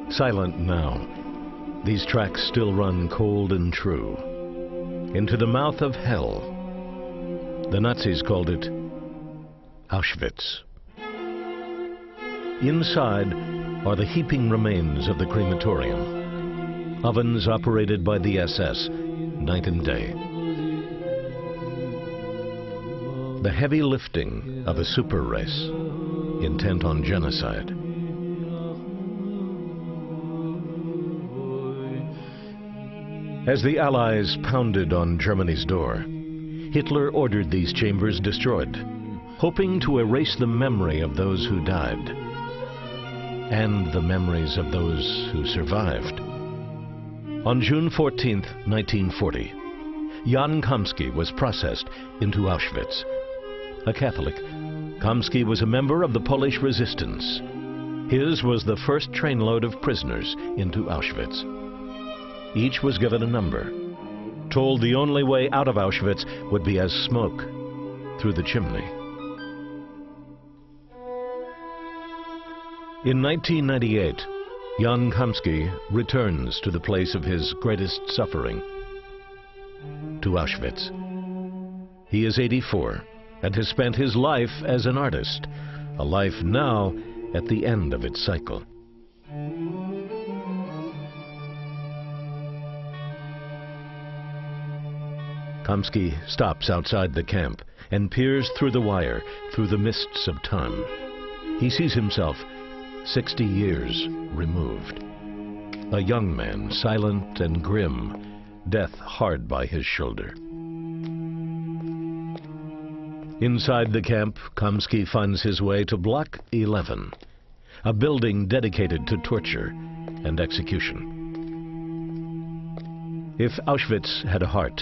Silent now, these tracks still run cold and true into the mouth of hell. The Nazis called it Auschwitz. Inside are the heaping remains of the crematorium, ovens operated by the SS night and day. The heavy lifting of a super race intent on genocide. As the Allies pounded on Germany's door, Hitler ordered these chambers destroyed, hoping to erase the memory of those who died and the memories of those who survived. On June 14, 1940, Jan Kamsky was processed into Auschwitz. A Catholic, Kamsky was a member of the Polish resistance. His was the first trainload of prisoners into Auschwitz. Each was given a number, told the only way out of Auschwitz would be as smoke through the chimney. In 1998, Jan Kamsky returns to the place of his greatest suffering, to Auschwitz. He is 84 and has spent his life as an artist, a life now at the end of its cycle. Kamsky stops outside the camp and peers through the wire, through the mists of time. He sees himself 60 years removed. A young man, silent and grim, death hard by his shoulder. Inside the camp, Kamsky finds his way to Block 11, a building dedicated to torture and execution. If Auschwitz had a heart,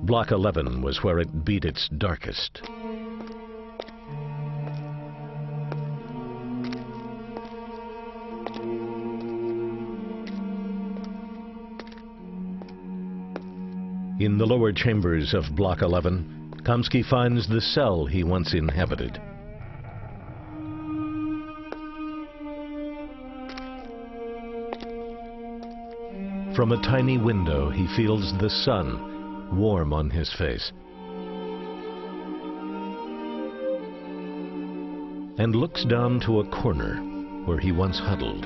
Block 11 was where it beat its darkest. In the lower chambers of Block 11, Kamsky finds the cell he once inhabited. From a tiny window, he feels the sun warm on his face and looks down to a corner where he once huddled.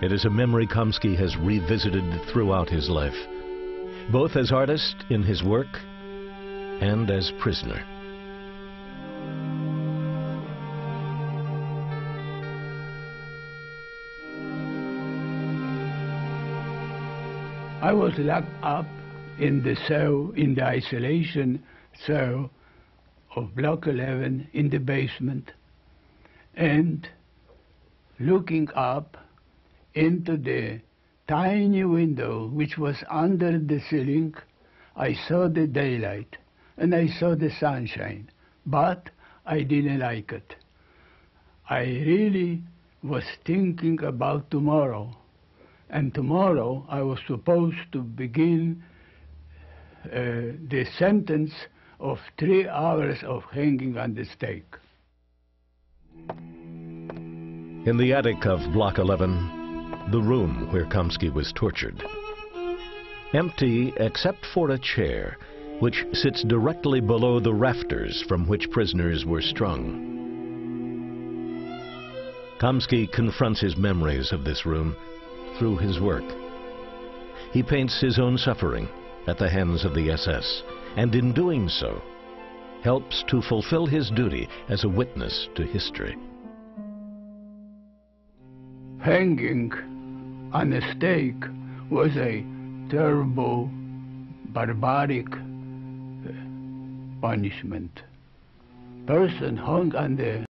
It is a memory Kamsky has revisited throughout his life, both as artist in his work and as prisoner. I was locked up in the cell, in the isolation cell of Block 11 in the basement, and looking up into the tiny window which was under the ceiling, I saw the daylight and I saw the sunshine, but I didn't like it. I really was thinking about tomorrow, and tomorrow I was supposed to begin the sentence of 3 hours of hanging on the stake. In the attic of Block 11, the room where Kamsky was tortured. Empty except for a chair, which sits directly below the rafters from which prisoners were strung. Kamsky confronts his memories of this room through his work. He paints his own suffering at the hands of the SS, and in doing so, helps to fulfill his duty as a witness to history. Hanging on a stake was a terrible, barbaric punishment. Person hung on the